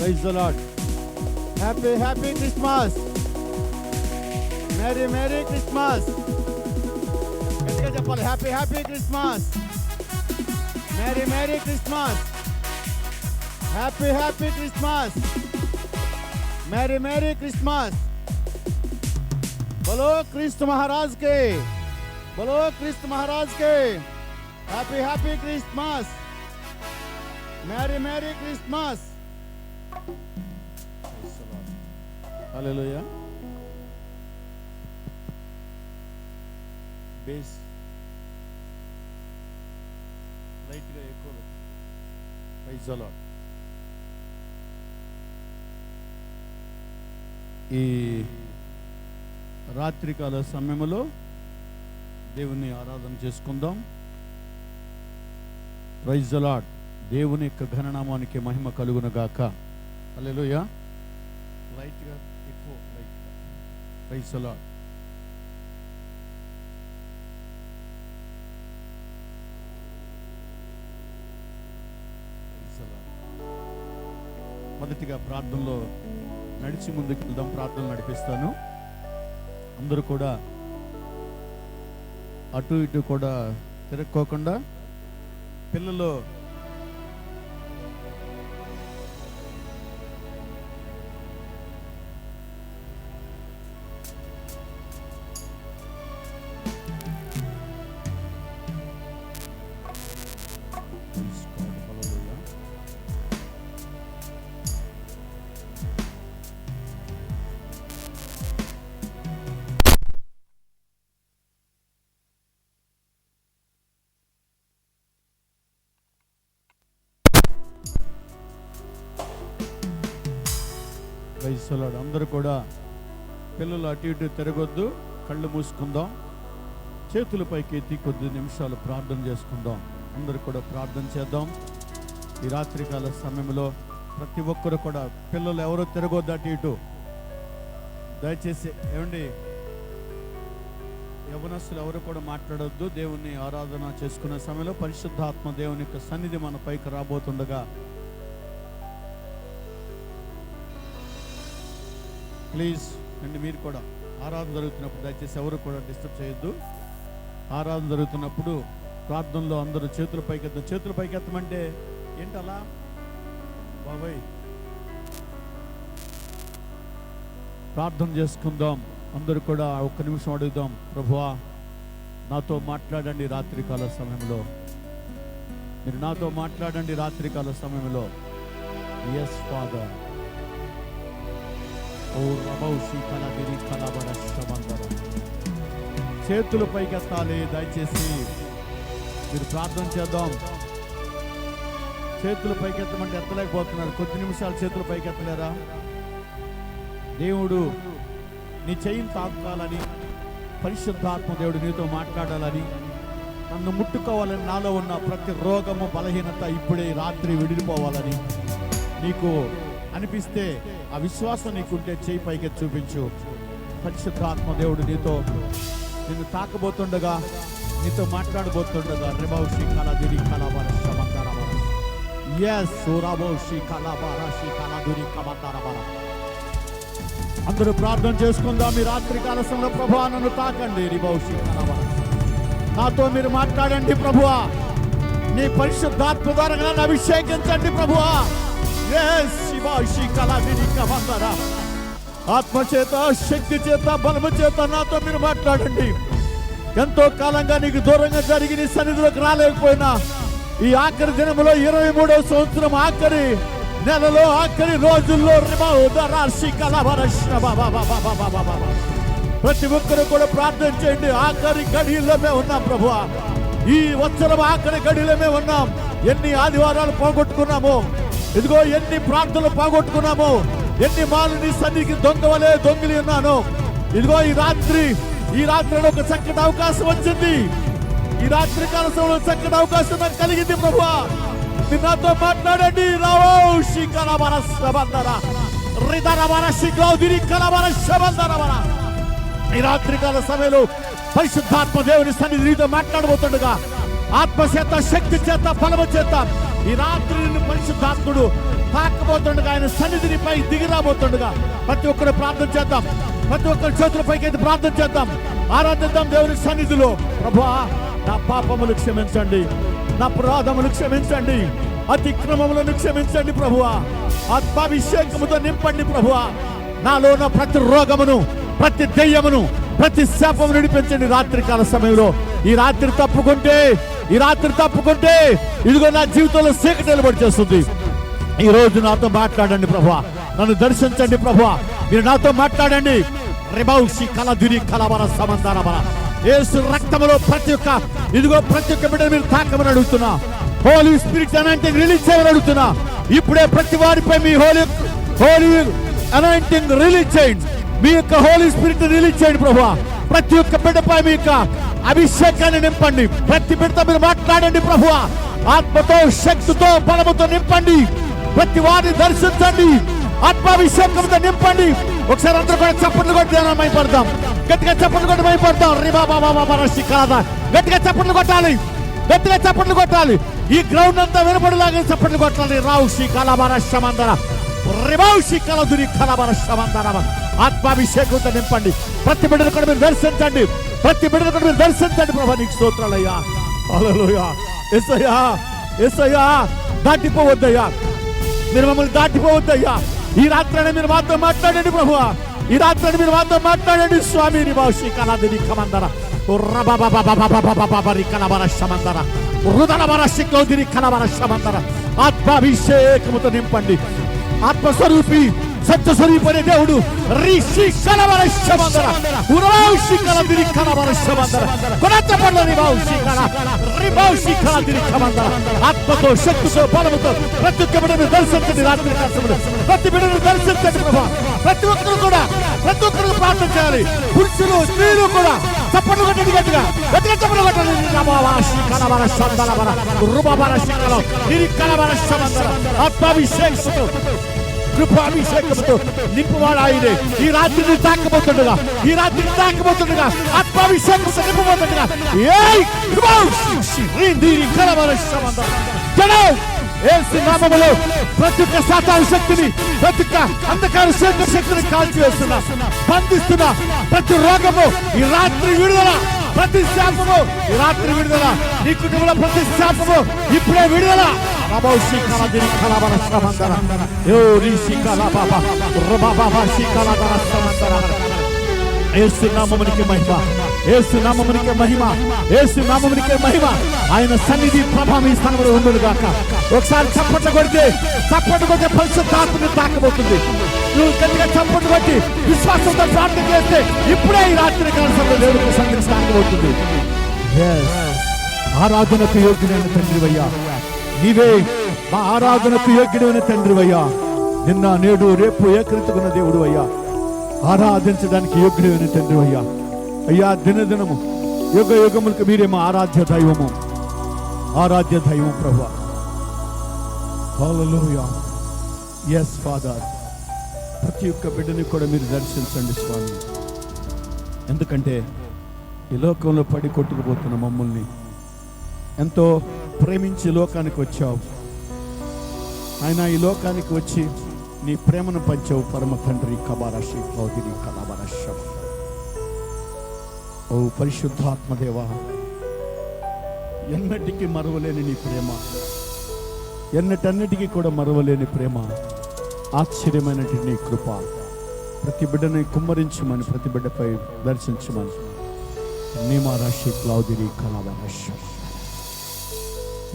Praise the Lord. Happy happy Christmas. Merry merry Christmas. గట్టిగా చెప్పాలి. Happy happy Christmas. Merry merry Christmas. Happy happy Christmas. Merry merry Christmas. बोलो क्रिस्त महाराज के, बोलो क्रिस्त महाराज के. Happy happy Christmas. Merry merry Christmas. Hallelujah. Bass light గా ఎక్కువ. Praise the Lord. ఈ రాత్రికాల సమయంలో దేవుని ఆరాధన చేసుకుందాం. Praise the Lord. దేవుని యొక్క ఘననామానికి మహిమ కలుగును గాక. హల్లెలూయా. లైట్ గా ఎక్కువ లైట్ గా. Praise the Lord. మొదటిగా ప్రార్థనలో నడిచి ముందుకు వెళ్దాం. ప్రార్థన నడిపిస్తాను. అందరూ కూడా అటు ఇటు కూడా తిరక్కోకుండా పిల్లలు అందరూ కూడా పిల్లలు అటు ఇటు తిరగొద్దు. కళ్ళు మూసుకుందాం. చేతుల పైకి ఎత్తి కొద్ది నిమిషాలు ప్రార్థన చేసుకుందాం. అందరూ కూడా ప్రార్థన చేద్దాం. ఈ రాత్రికాల సమయంలో ప్రతి ఒక్కరు కూడా పిల్లలు ఎవరో తిరగొద్దు అటు ఇటు. దయచేసి ఏమండి, యవనస్తులు ఎవరు కూడా మాట్లాడొద్దు. దేవుని ఆరాధన చేసుకునే సమయంలో పరిశుద్ధాత్మ దేవుని యొక్క సన్నిధి మన పైకి రాబోతుండగా ప్లీజ్ అండి మీరు కూడా ఆరాధన జరుగుతున్నప్పుడు దయచేసి ఎవరు కూడా డిస్టర్బ్ చేయొద్దు. ఆరాధన జరుగుతున్నప్పుడు ప్రార్థనలో అందరూ చేతుల పైకి ఎత్తాం. చేతుల పైకి ఎత్తమంటే ఏంటి అలా బాబాయ్? ప్రార్థన చేసుకుందాం. అందరూ కూడా ఒక్క నిమిషం అడుగుదాం. ప్రభువా, నాతో మాట్లాడండి రాత్రికాల సమయంలో. మీరు నాతో మాట్లాడండి రాత్రికాల సమయంలో. Yes Father. చేతులు పైకెత్తాలి. దయచేసి మీరు ప్రార్థన చేద్దాం. చేతులు పైకెత్తమంటే ఎత్తలేకపోతున్నారు. కొద్ది నిమిషాలు చేతులు పైకెత్తలేరా? దేవుడు నీ చెయ్యిని తాకాలని, పరిశుద్ధాత్మ దేవుడు నీతో మాట్లాడాలని, నన్ను ముట్టుకోవాలని, నాలో ఉన్న ప్రతి రోగము బలహీనత ఇప్పుడే రాత్రి విడిపోవాలని నీకు అనిపిస్తే, ఆ విశ్వాసం నీకుంటే చేయి పైకి చూపించు. పరిశుద్ధాత్మ దేవుడు నిన్ను తాకబోతుండగా, నీతో మాట్లాడబోతుండగా రెబౌషి కలదురి కలబరశమందరబర. yes సూరబౌషి కలబరషి కలదురి కమందరబర. అందరూ ప్రార్థన చేసుకుందాం. ఈ రాత్రికాల సమయంలో ప్రభువా నన్ను తాకండి. రిబౌషి కలబర. నాతో మీరు మాట్లాడండి ప్రభువా. నీ పరిశుద్ధాత్మ ద్వారా నన్ను అభిషేకించండి ప్రభువా. ఆత్మ చేత, శక్తి చేత, బలము చేత నాతో మీరు మాట్లాడండి. ఎంతో కాలంగా నీకు దూరంగా జరిగి నీ సన్నిధిలోకి రాలేకపోయినా ఈ ఆఖరి దినములో 23వ సంవత్సరం ఆఖరి నెలలో ఆఖరి రోజుల్లో ప్రతి ఒక్కరు కూడా ప్రార్థన చేయండి. ఆఖరి గడియల్లో మేము ఉన్నాం ప్రభువా. ఈ సంవత్సరం ఆఖరి గడియలో మేము ఉన్నాం. ఎన్ని ఆదివారాలు పోగొట్టుకున్నాము. ఇదిగో ఎన్ని ప్రార్థనలు పోగొట్టుకున్నాము. ఎన్ని మాలు నీ సన్నిధికి దొంగవలే దొంగిలి ఉన్నాను. ఇదిగో ఈ రాత్రి ఒక చక్కటి అవకాశం వచ్చింది. ఈ రాత్రి కాల సమయంలో చక్కటి అవకాశం నాకు కలిగింది ప్రభువా. మీరు నాతో మాట్లాడండి. ఈ రాత్రి కాల సమయంలో పరిశుద్ధాత్మ దేవుని సన్నిధి నీతో మాట్లాడబోతుండగా ఆత్మ చేత, శక్తి చేత, బలము చేత ఈ రాత్రి నిన్ను పరిశుద్ధాత్ముడు తాకబోతుండగా, ఆయన సన్నిధినిపై దిగిరాబోతుండగా ప్రతి ఒక్కరు ప్రార్థన చేద్దాం. ప్రతి ఒక్కరి చేతుల పైకి ప్రార్థన చేద్దాం, ఆరాధిద్దాం దేవుని సన్నిధిలో. ప్రభువా, నా పాపములు క్షమించండి, నా అపరాధములు క్షమించండి, అతిక్రమములను క్షమించండి ప్రభువా. ఆత్మాభిషేకముతో నింపండి ప్రభువా. నాలో ఉన్న ప్రతి రోగమును, ప్రతి దెయ్యమును, ప్రతి శాపమును విడిపించండి రాత్రికాల సమయంలో. ఈ రాత్రి తప్పుకుంటే ఇదిగో నా జీవితంలో చీకటి పడి చేస్తుంది. ఈ రోజు నాతో మాట్లాడండి ప్రభువా, నన్ను దర్శించండి ప్రభువా, మీరు నాతో మాట్లాడండి. రిబౌషి కలదురి కలవర సమందరవర యేసు రక్తములో ప్రతి ఒక్క బిడ్డ మీరు తాకమని అడుగుతున్నా. హోలీ స్పిరిట్ అనాయింటింగ్ రిలీజ్ చేయమని అడుగుతున్నా. ఇప్పుడే ప్రతి వారిపై మీ హోలీ అనాయింటింగ్ రిలీజ్ చేయండి. మీ యొక్క హోలీ స్పిరిట్ రిలీజ్ చేయండి ప్రభువా. ప్రతి ఒక్క బిడ్డపై మీ యొక్క అభిషేకాన్ని నింపండి. ప్రతి బిడ్డతో మీరు మాట్లాడండి ప్రభువా. ఆత్మతో, శక్తితో, బలముతో నింపండి. ప్రతి వారిని దర్శించండి, ఆత్మాభిషేకంతో నింపండి. ఒకసారి అందరూ కూడా చప్పట్లు కొట్టి మైపడతాం, గట్టిగా చప్పట్లు కొట్టి మైపడతాం. గట్టిగా చప్పట్లు కొట్టాలి, గట్టిగా చప్పట్లు కొట్టాలి. ఈ గ్రౌండ్ అంతా వినపడలాగా చప్పట్లు కొట్టాలి. రావుషి కలబర శమందర రిబౌషి కలదురి కలబర శమందర. ఆత్మాభిషేకంతో నింపండి. ప్రతి బిడ్డను కూడా మీరు దర్శించండి, ప్రతి బిడ్డను కూడా మీరు దర్శించండి ప్రభా. నీకు స్తోత్రాలయ్యా. హల్లెలూయా. యేసయ్యా, యేసయ్యా, దాటిపోవద్దయ్యా, మీరు మమ్మల్ని దాటిపోవద్దయ్యా. ఈ రాత్రి మీరు మాతో మాట్లాడండి ప్రభువా. ఈ రాత్రి మీరు మాతో మాట్లాడండి స్వామి. రిబౌషి కలదురి కమందర ఆత్మాభిషేకముతో నింపండి. ఆత్మస్వరూపి, సత్యస్వరూపి దేవుడు రిషి కలవర శమందర ఉరౌషి కలదిరి కలవర శమందర కొనతపడ రిబౌషి కలదిరి కమందర. ఆత్మతో, శక్తితో, బలముతో ప్రతి ఒక్క బిడ్డను దర్శించండి. రాత్రి కాలములో ప్రతి బిడ్డను దర్శించండి ప్రభా. ప్రతి ఒక్కరు ప్రార్థన చేయాలి. పురుషులు, స్త్రీలు కూడా చప్పట్లు కొట్టండి, గట్టిగా చప్పట్లు కొట్టండి. ఆత్మాభిషేకంతో, కృపాభిషేకంతో నింపువాడు ఆయనే. ఈ రాత్రిని తాకబోతుండగా ఆత్మాభిషేకంతో నింపబోతుండగా యేసు నామములో ప్రతి ఒక్క సాతాను శక్తిని, ప్రతి ఒక్క అంధకార శక్తిని కాల్చివేస్తున్నా, బంధిస్తున్నా. ప్రతి రోగము ఈ రాత్రి విడుదల, ప్రతి శాపము ఈ రాత్రి విడుదల. నీ కుటుంబంలో ప్రతి శాపము ఇప్పుడే విడుదల. యేసు నామమునికి మహిమ, యేసు నామమునికి మహిమ, యేసు నామమునికి మహిమ. ఆయన సన్నిధి ప్రభావం ఈ స్థలంలో ఉండును గాక. ఒకసారి చప్పట్లు కొడితే పరిశుద్ధాత్మని తాకబోతుంది. నువ్వు గట్టిగా చప్పట్లు కొట్టి విశ్వాసంతో ప్రార్థన చేస్తే ఇప్పుడే ఈ రాత్రి కాలంలో దేవుడికి సన్నిధి తాకబోతుంది. ఆరాధనకు యోగ్యుడైన తండ్రివయ్యా, నీవే మా ఆరాధనకు యోగ్యుడైన తండ్రివయ్యా. నిన్న, నేడు, రేపు ఏకరీతిగున్న దేవుడు అయ్యా. ఆరాధించడానికి యోగ్యుడైన తండ్రివయ్యా. అయ్యా, దినదినము యుగ యుగములకు మీరే మా ఆరాధ్య దైవము ప్రభువా. హల్లెలూయా. yes ఫాదర్, ప్రతి ఒక్క బిడ్డని కూడా మీరు దర్శించండి స్వామి. ఎందుకంటే ఈ లోకంలో పడి కొట్టుకుపోతున్న మమ్మల్ని ఎంతో ప్రేమించి లోకానికి వచ్చావు ఆయన. ఈ లోకానికి వచ్చి నీ ప్రేమను పంచావు పరమ తండ్రి. కబారాశి కౌదిరి కలబరశ. ఓ పరిశుద్ధాత్మదేవా, ఎన్నటికీ మరవలేని నీ ప్రేమ, ఎన్నటన్నిటికీ కూడా మరవలేని ప్రేమ, ఆశ్చర్యమైనటువంటి నీ కృప ప్రతి బిడ్డని కుమ్మరించమని, ప్రతి బిడ్డపై దర్శించమని. నీమారాశి క్లౌదిరి కలబరశ.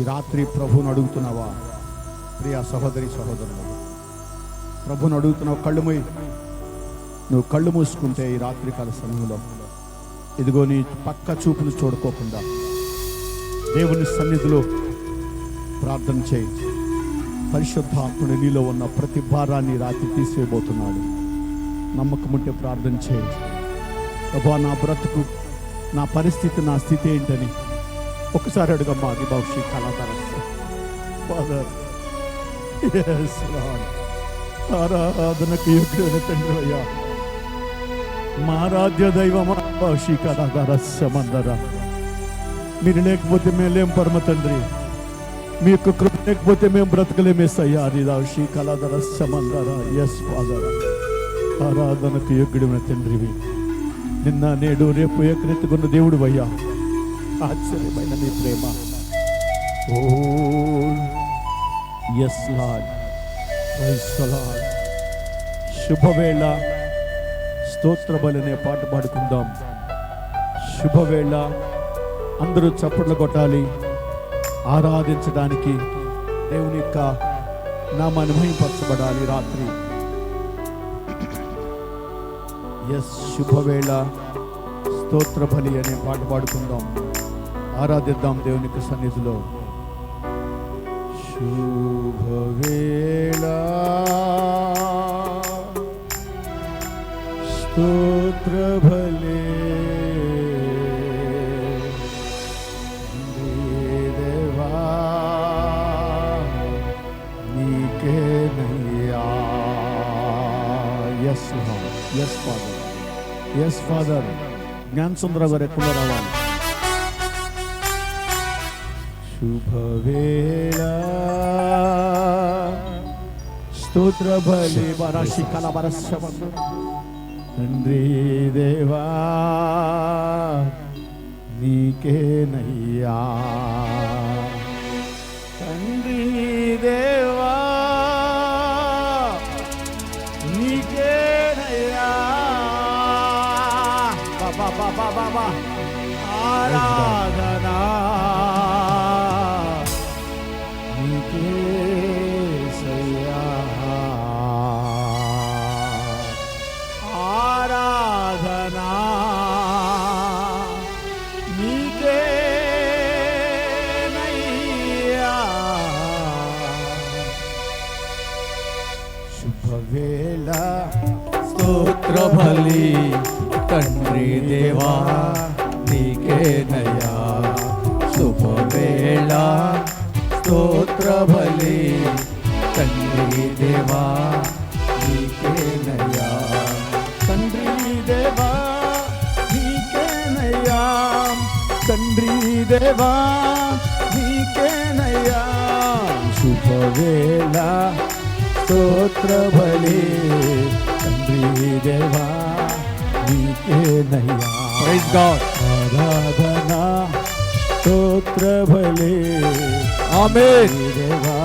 ఈ రాత్రి ప్రభువును అడుగుతున్నావా ప్రియా సహోదరి సహోదరులు? ప్రభువును అడుగుతున్నావు. నువ్వు కళ్ళు మూసుకుంటే ఈ రాత్రికాల సమయంలో ఇదిగో నీ పక్క చూపును చూడుకోకుండా దేవుని సన్నిధిలో ప్రార్థన చేయి. పరిశుద్ధాత్ముడు నీలో ఉన్న ప్రతి భారాన్ని రాత్రి తీసివేయబోతున్నాడు. నమ్మకం ఉంటే ప్రార్థన చేయి. ప్రభువా, నా బ్రతుకు, నా పరిస్థితి, నా స్థితి ఏంటని ఒకసారి అడుగమ్మా. అది భవిష్య ఫాదర్, ఆరాధనకు యోగ్యుడైన తండ్రి అయ్యా, మా ఆరాధ్య దైవమా. భవిష్య కళాదారస్యమందర. మీరు లేకపోతే మేలేం పరమ తండ్రి. మీ యొక్క కృప లేకపోతే మేము బ్రతకలేమేసయ్యా. రిదాషి కళాధర సమందర. ఎస్ ఫాదర్, ఆరాధనకు యోగ్యుడైన తండ్రివి, నిన్న నేడు రేపు ఏకరీతిగున్న దేవుడు అయ్యా. ఆశ్చర్యమైన నీ ప్రేమ. Oh yes Lord, praise the Lord. శుభవేళ స్తోత్ర బలి అనే పాట పాడుకుందాం. శుభవేళ అందరూ చప్పట్లు కొట్టాలి, ఆరాధించడానికి దేవుని యొక్క నామాన్ని మహిమపరచబడాలి. రాత్రి ఎస్ శుభవేళ స్తోత్ర బలి అనే పాట పాడుకుందాం, ఆరాధిద్దాం దేవుని యొక్క సన్నిధిలో. శుభవేళ స్తోత్ర బలి దేవా నీకేనయ్యా. Yes yes father, yes Father. Gnana Sundara గారు ఎక్కడ రావాలి? శుభవేళ స్తోత్ర బలి బరాశి కలబరశ తండ్రి దేవా నీకేనయ్యా. తండ్రి దేవా నీకేనయ్యా. బాబా బాబా బాబా ఆరాధనా నీకేసయ్యా. ఆరాధనా నీకేనయ్యా. శుభవేళ స్తోత్ర బలి తండ్రి దేవా నీకేనయ్యా. శుభవేళ స్తోత్ర బలి తండ్రి దేవా నీకేనయ్యా. తండ్రి దేవా నీకేనయ్యా. తండ్రి దేవా నీకేనయ్యా. శుభవేళ స్తోత్ర బలి తండ్రి దేవా నీకేనయ్యా. Praise God. ఆరాధనా స్తోత్ర బలి ఆమేన్ దేవా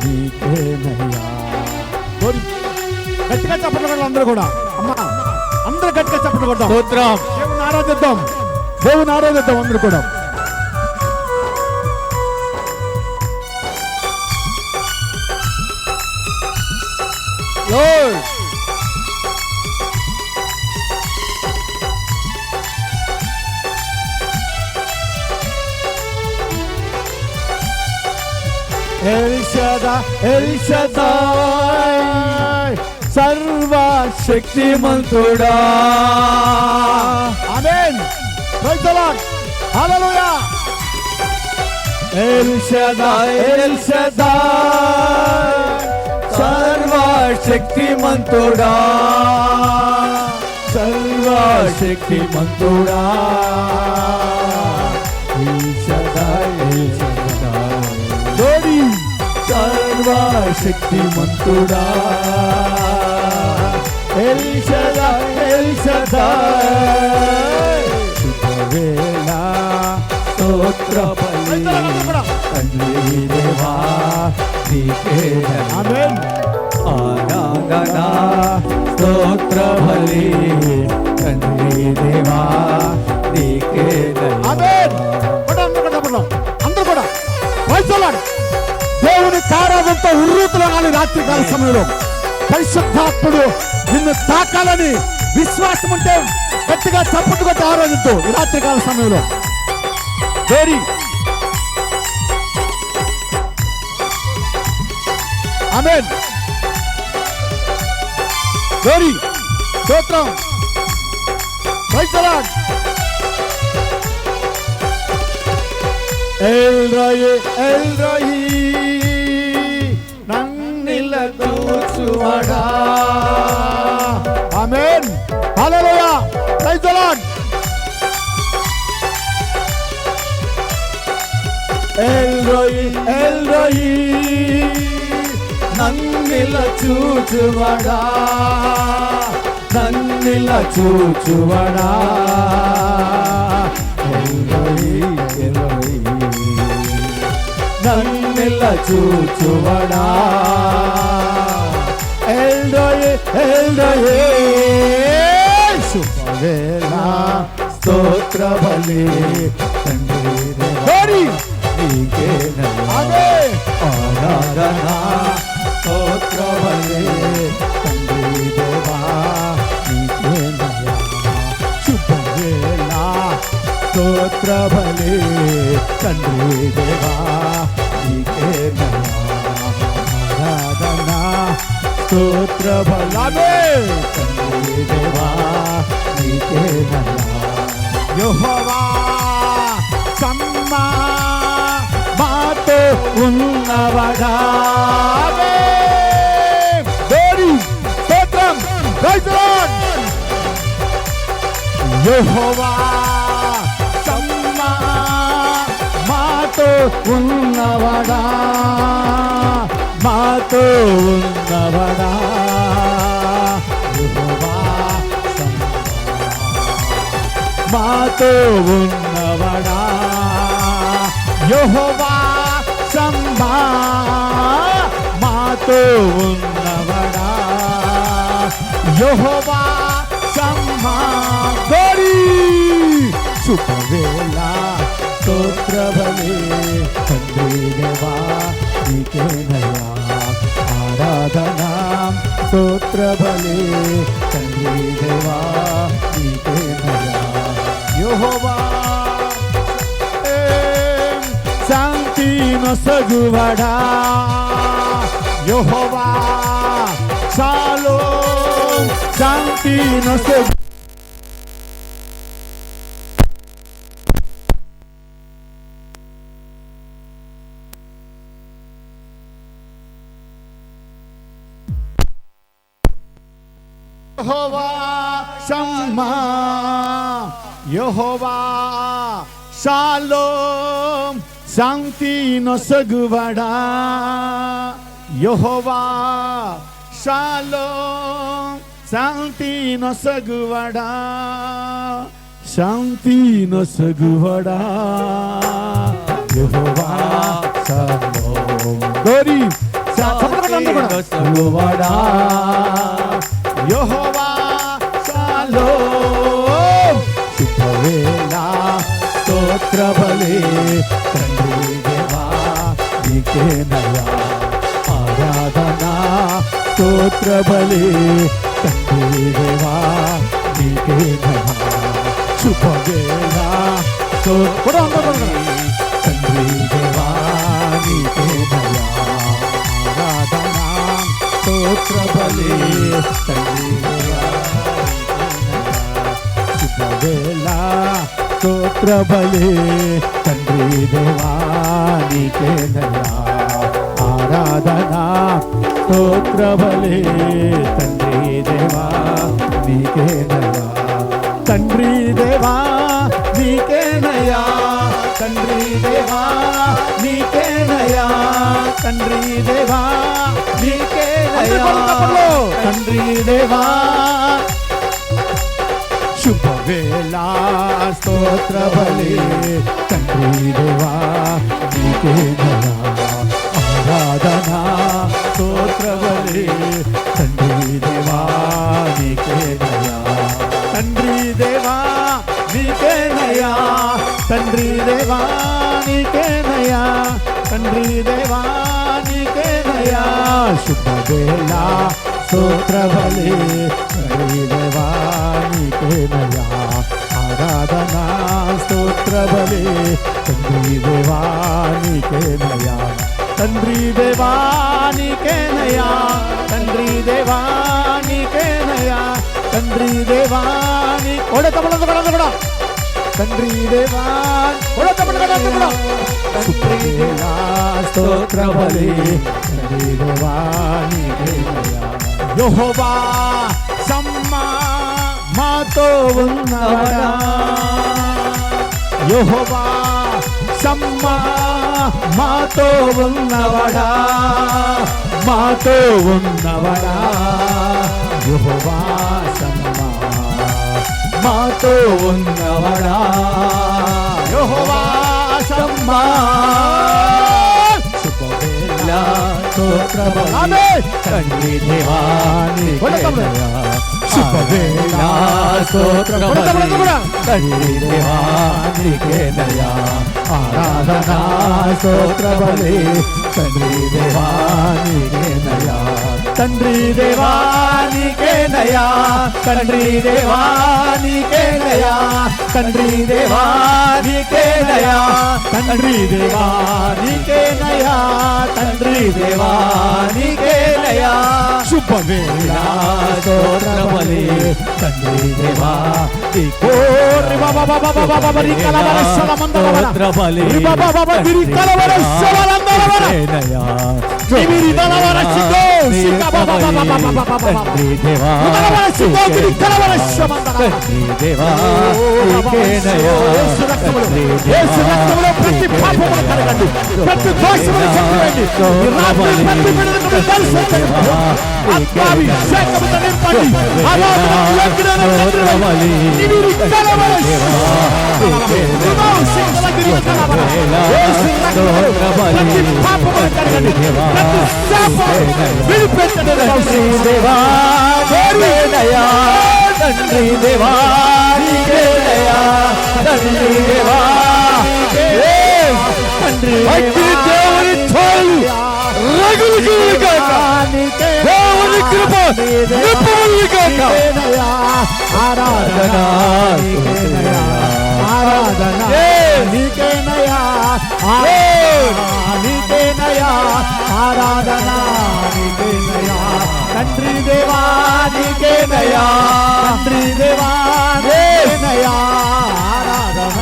నీకేనయ్యా. గట్టిగా చప్పట్లు కొడదాం అందరూ కూడా. అమ్మా అందరూ గట్టిగా చప్పట్లు కొడదాం. స్తోత్రం. దేవుని ఆరాధిద్దాం, దేవుని ఆరాధిద్దాం అందరూ కూడా. ఎల్ షదాయ్ సర్వశక్తిమంతుడా. Amen. Praise the Lord. Hallelujah. El Shaddai సర్వశక్తిమంతుడా. సర్వశక్తిమంతుడా. ఎల్ షదాయ్ సర్వశక్తిమంతుడా. ఎల్ షదాయ్ శుభవేళ స్తోత్ర బలి తండ్రి దేవా నీకేనయ్యా. ఆమేన్. ఆరాధనా స్తోత్ర బలి తండ్రి దేవా నీకేనయ్యా. ఆమేన్. అందరూ కూడా ప్రైజ్ ది లార్డ్. దేవుని కారావంతో ఉర్రూతులనాలి రాత్రి కాల సమయంలో. పరిశుద్ధాత్ముడు నిన్ను తాకాలని విశ్వాసం ఉంటే గట్టిగా చప్పట్లు కొట్టి ఆరాధిస్తూ ఈ రాత్రి కాల సమయంలో. Very amen. వెరీ స్తోత్రం. Praise the Lord. El Roi నన్నిల దూచువాడా. Amen. Hallelujah. Praise the Lord. El Roi El Roi నన్నిల చూచువడా నన్నిల చూచువడా ఎల్రోయి ఎల్రోయి నన్నిల చూచువడా ఎల్రోయి ఎల్రోయి శుభవేళ స్తోత్ర బలి తండ్రి నీకే ఆరాధన స్తోత్ర బలి తండ్రి దేవా నీకే శుభవేళ స్తోత్ర బలి తండ్రి దేవా నీకే ఆరాధన స్తోత్ర బలమే తండ్రి దేవా నీకే యెహోవా సమ్మా మాతో ఉన్నవడా స్తోత్రం ప్రైజ్ ది లార్డ్ యెహోవా సమ్మా మాతో ఉన్నవడా మాతో ఉన్నవడా యెహోవా మాతో ఉన్నవడా యెహోవా సమ్మా మాతో ఉన్నవడా యెహోవా సమ్మా గోరి శుభవేళ స్తోత్ర బలి తండ్రి దేవా నీకేనయ్యా ఆరాధన స్తోత్ర బలి తండ్రి దేవా నీకేనయ్యా యెహోవా శాంతి నొసగువడా యెహోవా షాలోమ్ శాంతి నొసగు యెహోవా షమ్మా యెహోవా షాలోమ్ శాంతి నొసగువడా యెహోవా షాలోమ్ శాంతి నొసగువడా శాంతి నొసగువడా యెహోవా షాలోమ్ గోరి నొసగువడా యెహోవా షాలోమ్ శుభవేళ స్తోత్ర బలి తండ్రి దేవా నీకేనయ్యా ఆరాధన స్తోత్ర బలి తండ్రి దేవా నీకేనయ్యా శుభవేళ తండ్రి దేవా నీకేనయ్యా ఆరాధన స్తోత్ర బలి తండ్రి దేవా శుభవేళ స్తోత్ర బలి తండ్రి దేవా నీకేనయ్యా ఆరాధన స్తోత్ర బలి తండ్రి దేవా నీకేనయ్యా తండ్రి దేవా నీకేనయ్యా తండ్రి దేవా నీకేనయ్యా తండ్రి దేవా నీకేనయ్యా తండ్రి దేవా శుభవేళ స్తోత్ర బలి తండ్రి దేవా నీకేనయ్యా ఆరాధన స్తోత్ర బలి తండ్రి దేవా నీకేనయ్యా తండ్రి దేవా నీకేనయ్యా తండ్రి దేవా నీకేనయ్యా తండ్రి దేవా నీకేనయ్యా శుభవేళ స్తోత్ర బలి తండ్రి దేవా నీకేనయ్యా ఆరాధన స్తోత్ర బలి తండ్రి దేవా నీకేనయ్యా తండ్రి దేవా నీకేనయ్యా తండ్రి దేవా నీకేనయ్యా తండ్రి దేవా నీ ఓడే తమలతో కూడా తండ్రి దేవా ఓడే తమలతో కూడా శుభవేళ స్తోత్ర బలి తండ్రి దేవా నీకేనయ్యా యెహోవా సమ్మా మాతో ఉన్నవడా యెహోవా షమ్మా మాతో ఉన్నవడా, మాతో ఉన్నవడా యెహోవా షమ్మా మాతో ఉన్నవడా యెహోవా షమ్మా శుభవేళ స్తోత్రబలి తండ్రి దేవానికి శుభవేళ స్తోత్రబలి తండ్రి దేవానికి దయా ఆరాధనా స్తోత్రబలి తండ్రి దేవానికి దయా తండ్రి దేవానికి దయా తండ్రి దేవానికి దయా తండ్రి దేవానికి దయా తండ్రి దేవానికి దయా తండ్రి దేవానికి దయా శుభవేళ స్తోత్రబలి తండ్రి దేవానికి ఓరి బాబా బాబా బాబా బాబా రికలవర శలమందవర స్తోత్రబలి బాబా బాబా రికలవర శలమందవర దయా నిమిరి దలవర సిగో సిక బాబా బాబా బాబా బాబా తండ్రి దేవానికి సిగో రికలవర శలమందవర తండ్రి దేవానికి దయా యేసు రక్తములో ప్రతి పాపమును కడగండి, ప్రతి దోషమును చంపివేయండి, రాత్రి ప్రతి బిడ్డను దర్శించండి, ఆత్మాభిషేకముతో నింపండి, ఆరాధనకు యోగ్యుడైన తండ్రి నిమిరి దలవర తండ్రి దేవానికి దయా తండ్రి దేవానికి తండ్రి దేవుని చాలు రగులుగా దేవుని కృప నింపులుగా ఆరాధన ఆరాధన నీకే నయా నీకే నయా ఆరాధన నీకే నయా తండ్రి దేవా నీకే నయా తండ్రి దేవా నీకే నయా ఆరాధన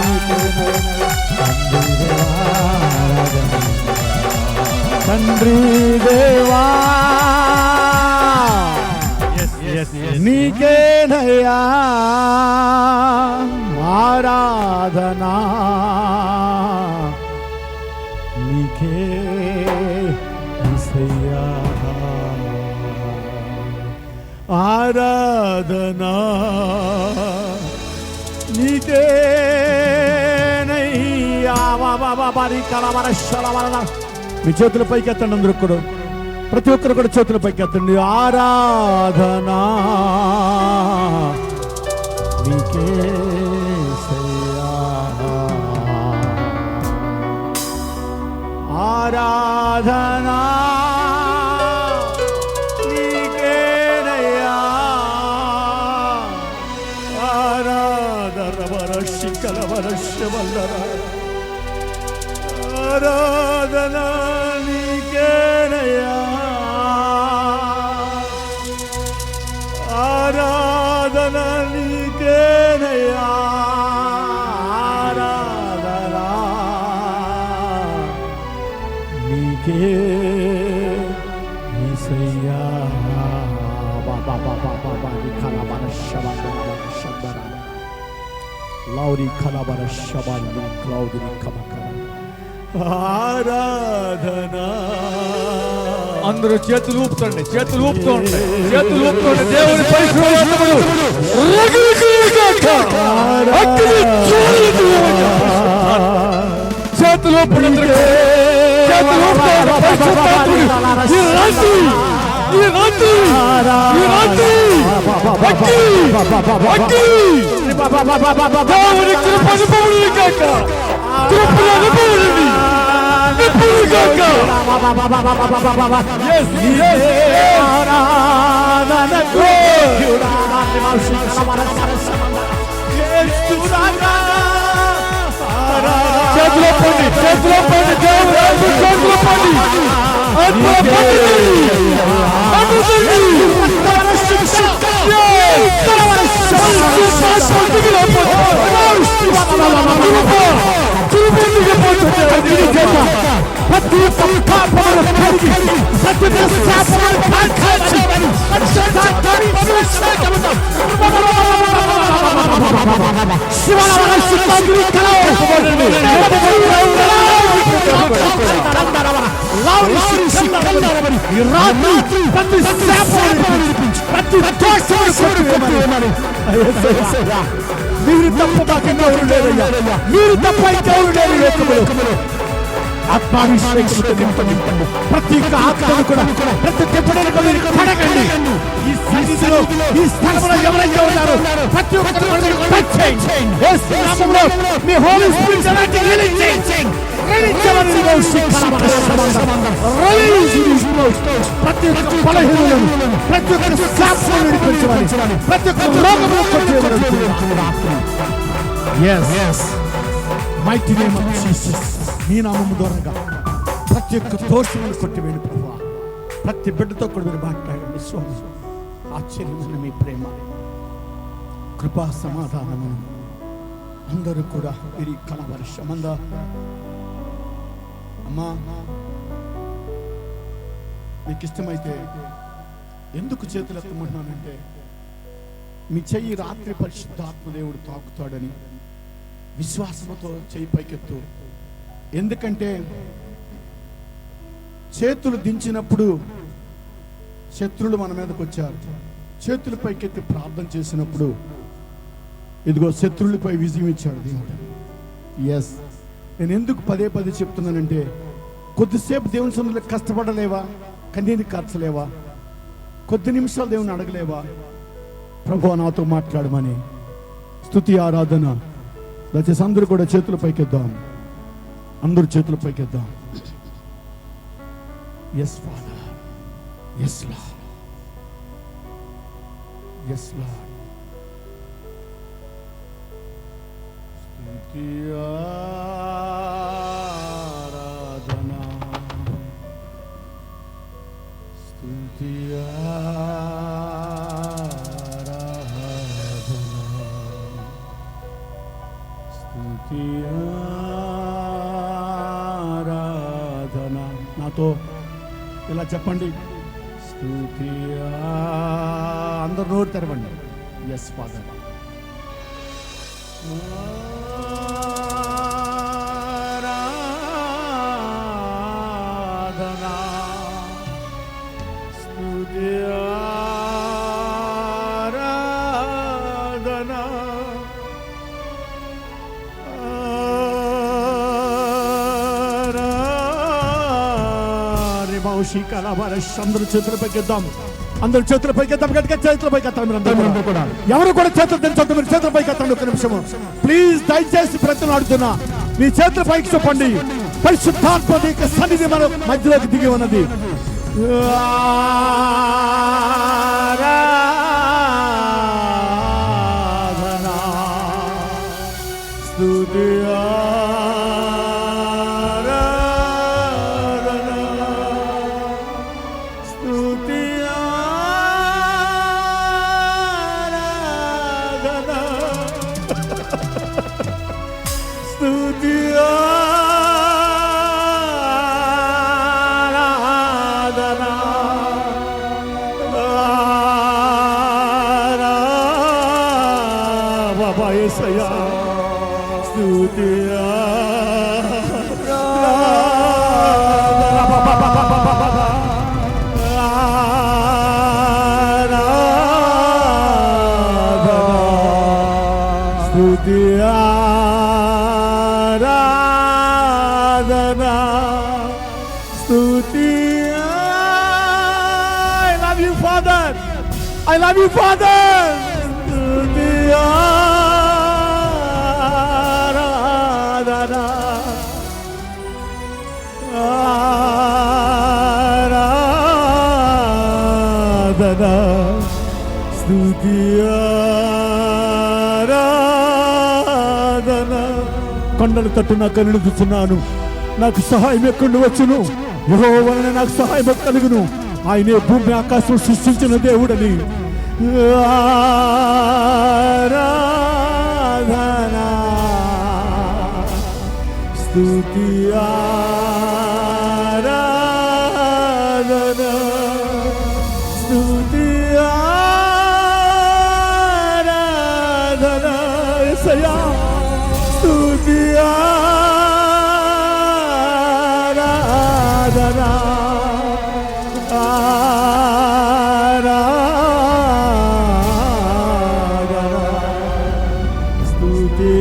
నీకే నయా తండ్రి దేవా నీకే నయా ఆరాధనా నీకే యేసయ్యా ఆరాధనా నీకే నయ్యా బాబా రికలవర శలవర మీ చేతుల పైకి ఎత్తండి అందరూ కూడా, ప్రతి ఒక్కరు కూడా చేతుల పైకి ఎత్తండి. ఆరాధనా నీకే యేసయ్యా ఆరాధనా నీకేనయ్యా ఆరాధన వరశికలవర శివల్లర ఆరాధన నీకేనయ్యా ఆరాధన నీకేనయ్యా ఆరాధన నీకే యేసయ్యా బాబా బాబా బాబా నిఖలవర శవల్లర శందర లౌరి ఖలవర శవల్లి క్లౌడి కమక ఆరాధనా అందరూ చేతులు ఊపుతండి, చేతులు ఊపుతోండి, చేతులు ఊపుతోండి. దేవుని పరిశుద్ధములు చేతులు ఊపుడు, చేతులు దేవుని కృపను కాక కృపను అనుభవించి చేతులో పండి, చేతులో పండి, దేవుడు చేతులో పండి, అగ్ని చేత ప్రతి ఒక్క పాపమును కడిగి ప్రతి ఒక్క శాపమును కాల్చి మీరు తప్ప మాకెవరు లేరయ్యా, మీరు తప్ప ఇంకెవరు లేరు లోకములో. ఆత్మాభిషేకముతో నింపండి. ప్రతి ఒక్క ఆత్మను కూడా ప్రతి ఒక్క మీరు కడగండి. ఈ సన్నిధిలో ఈ స్థలంలో ఎవరైతే ఉన్నారో ప్రతి ఒక్కరు యేసు నామములో మీ హోలీ స్పిరిట్ అలాంటి రిలీజ్ చేయండి. ప్రతి ఒక్క బలహీనలను ప్రతి ఒక్క శాపమును విడిపించమని ప్రతి ఒక్క రోగమును కొట్టివేయమని మైటీ నేమ్ ఆఫ్ జీసస్ నీ నామము ద్వారాగా ప్రతి ఒక్క దోషమును కొట్టివేయండి ప్రభువా. ప్రతి బిడ్డతో కూడా మీరు మాట్లాడండి స్వామి. ఆశ్చర్యమైన మీ ప్రేమ కృపా సమాధానము అందరూ కూడా ఇది కలవర్షమంద అమ్మా మీకు ఇష్టమైతే ఎందుకు చేతులు ఎత్తమంటున్నానంటే మీ చెయ్యి రాత్రి పరిశుద్ధాత్మదేవుడు తాకుతాడని విశ్వాసంతో చెయ్యి పైకెత్తు. ఎందుకంటే చేతులు దించినప్పుడు శత్రువులు మన మీదకి వచ్చారు. చేతులు పైకెత్తి ప్రార్థన చేసినప్పుడు ఇదిగో శత్రువులపై విజయం ఇచ్చాడు దేవుడు. ఎస్, నేను ఎందుకు పదే పదే చెప్తున్నానంటే కొద్దిసేపు దేవుని సన్నిధిలో కష్టపడలేవా, కన్నీరు కార్చలేవా, కొద్ది నిమిషాలు దేవుని అడగలేవా, ప్రభువా నాతో మాట్లాడమని. స్తుతి ఆరాధన దయచేసి అందరూ కూడా చేతుల పైకెద్దాం. అందరూ చేతుల పైకెద్దాం. Yes father, yes Lord, yes Lord. స్తుతి ఆరాధన, స్తుతి ఆరాధన. నాతో ఇలా చెప్పండి, స్తుతి. అందరూ నోరు తెరవండి. Yes Father. ఆరాధన, స్తుతి ఆరాధన. అందరూ చేతుల పైకెద్దాం. అందరూ చేతుల పైకెద్దాం. గట్టిగా చేతుల పైకెత్తాం. మీరు అందరూ కూడా ఎవరు కూడా చేతులు దించొద్దు. మీరు చేతుల పైకెత్తండి. ఒక నిమిషము ప్లీజ్. దయచేసి ప్రతిని అడుగుతున్నా, మీ చేతుల పైకి చెప్పండి. పరిశుద్ధాత్మ సన్నిధి మన మధ్యలోకి దిగి ఉన్నది. స్తుతి I love you, Father. స్తుతి ఆరాధన, ఆరాధన, స్తుతి ఆరాధన. కొండలు తట్టు నా కన్నులు చూస్తున్నాను. నాకు సహాయం ఎక్కడి వచ్చును? యెహోవానే నాకు సహాయం కలుగును. ఆయనే భూమి ఆకాశం సృష్టించిన దేవుడని. ఆరాధన, స్తుతి ఆరాధన స్తుతి ఆరాధన యేసయ్యా స్తుతి ఆరాధన స్తుతి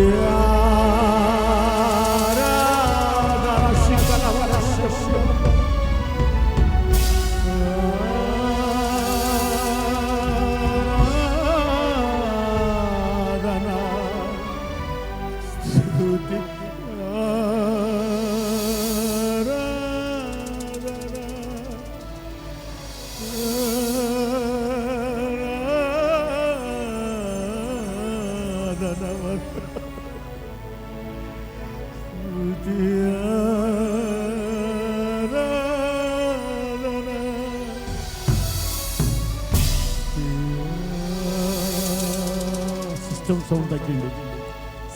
సిస్టమ్ సౌండ్ తగ్గింది,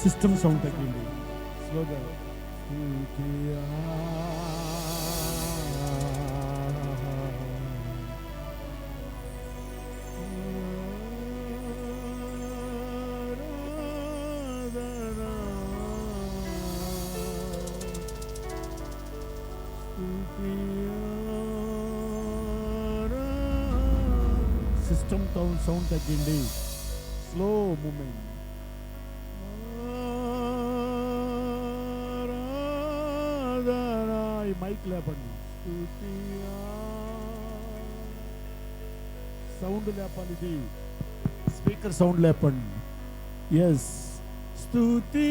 సిస్టమ్ సౌండ్ తగ్గింది. స్లోగా సిస్టమ్ సౌండ్ తగ్గింది. Slow moment. ఈ మైక్ లేపండి, సౌండ్ లేపాలి, ఇది స్పీకర్ సౌండ్ లేపండి. ఎస్ స్తుతి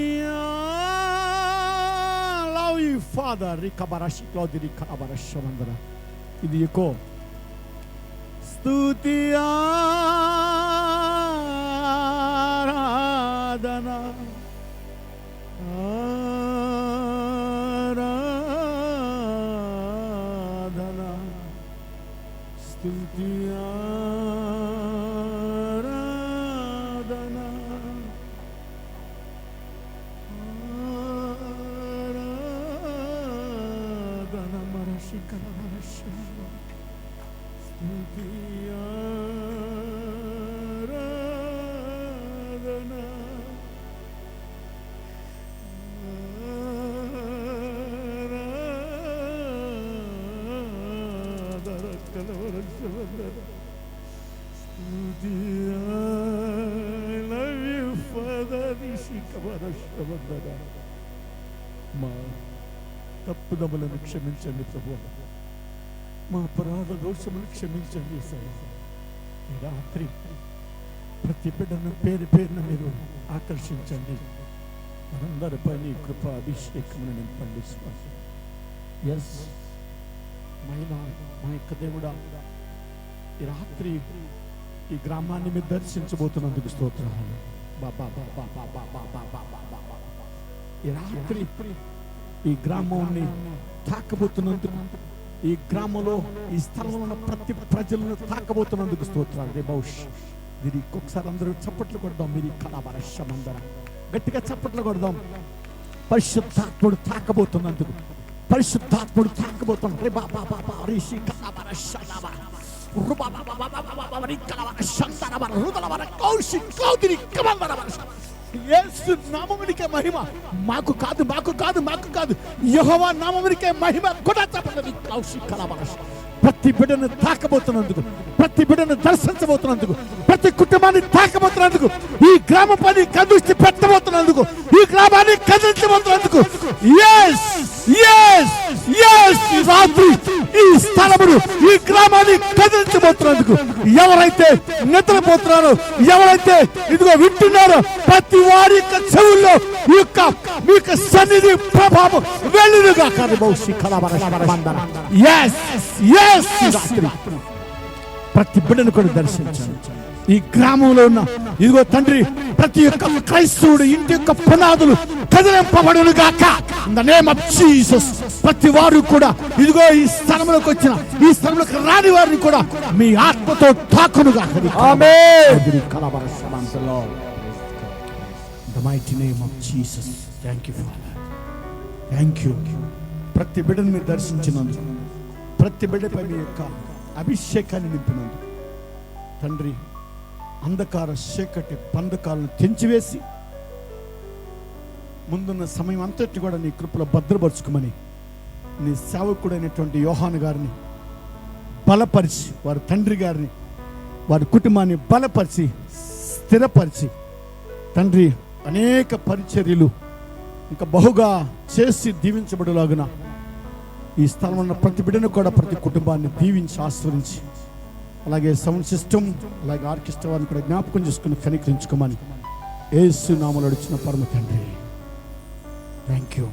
లవ్ యు ఫాదర్ రికబరషి క్లాది రికబరషమందర. ఇది ఎకో. స్తుతి ఆరాధన ఆరాధన స్తుతి ఆరాధన ఆరాధన మరషికల మరష స్తుతి ఆరాధన మా తప్పుదములను క్షమించండి ప్రభువా, మా అపరాధ దోషములు క్షమించండి. ఈ రాత్రి ప్రతి బిడ్డను పేరు పేరున మీరు ఆకర్షించండి. మనందరిపై నీ కృప అభిషేకం నింపండి. ఎస్ మహిళ మా యొక్క దేవుడా, ఈ రాత్రి ఈ గ్రామాన్ని మీరు దర్శించబోతున్నందుకు స్తోత్రాలు. బాబా బాబా బాబా బాబా బాబా. ఈ రాత్రి ఈ గ్రామాన్ని తాకబోతున్నందుకు, ఈ గ్రామంలో ఈ స్థలంలో ఉన్న ప్రతి ప్రజలను తాకబోతున్నందుకు స్తోత్రాలు. రే బౌష్ దీని ఒక్కొక్కసారి అందరూ చప్పట్లు కొడదాం. మీరు కళావరషమందర గట్టిగా చప్పట్లు కొడదాం. పరిశుద్ధాత్ముడు తాకబోతున్నందుకు, పరిశుద్ధాత్ముడు తాకబోతున్నాడు. రే బాబా బాబా రిషి కళావరషమ రుబా బాబా బాబా బాబా రి కళావరషంతరమ రుదలవర కౌషి కౌదిరి కమందరవర. యేసు నామమునికే మహిమ. మాకు కాదు, మాకు కాదు, మాకు కాదు. యెహోవా నామమునికే మహిమ. కూడా చెప్పండి. కౌషి కళావరష ప్రతి బిడ్డను తాకబోతున్నందుకు, ప్రతి బిడ్డను దర్శించబోతున్నందుకు, ప్రతి కుటుంబాన్ని తాకబోతున్నందుకు, ఈ గ్రామ పని కదృష్టి పెట్టబోతున్నందుకు, ఈ గ్రామాన్ని కదిలించబోతున్నందుకు, రాత్రి ఈ స్థలమును, ఈ గ్రామాన్ని కదిలించబోతున్నందుకు, ఎవరైతే నిద్రపోతున్నారో, ఎవరైతే ఇదిగో వింటున్నారో, ప్రతి వారి యొక్క చెవుల్లో ఈ యొక్క సన్నిధి ప్రభావం వెళ్ళునుగా కాదు. భవిష్య కళాబంధన ప్రతి బిడ్డను కూడా దర్శించండి. ఈ గ్రామంలో ఉన్న ఇదిగో తండ్రి, ప్రతి ఒక్క క్రైస్తవుడు ఇంటి యొక్క పునాదులు కదిలింపబడును గాక. In the name of Jesus. ప్రతి వారు కూడా ఇదిగో ఈ స్థలంలోకి వచ్చిన, ఈ స్థలంలోకి రాని వారిని కూడా మీ ఆత్మతో తాకును గాక. ఆమేన్. The mighty name of Jesus. Thank you, Father. Thank you. ప్రతి బిడ్డను మీరు దర్శించినందుకు, ప్రతి బిడ్డపై మీ యొక్క అభిషేకాన్ని నింపినందుకు తండ్రి, అంధకార చీకటి బంధకాలను తెంచివేసి ముందున్న సమయం అంతటి కూడా నీ కృపలో భద్రపరుచుకోమని నీ సేవకుడైనటువంటి యోహాను గారిని బలపరిచి, వారి తండ్రి గారిని, వారి కుటుంబాన్ని బలపరిచి స్థిరపరిచి తండ్రి అనేక పరిచర్యలు ఇంకా బహుగా చేసి దీవించబడేలాగున ఈ స్థలం ఉన్న ప్రతి బిడ్డను కూడా, ప్రతి కుటుంబాన్ని దీవించి ఆస్వాదించి, అలాగే సౌండ్ సిస్టమ్, అలాగే ఆర్కెస్ట్రా వారిని కూడా జ్ఞాపకం చేసుకుని కనికరించుకోమని యేసు నామములో అడుగుచున్న పరమ తండ్రి. Thank you.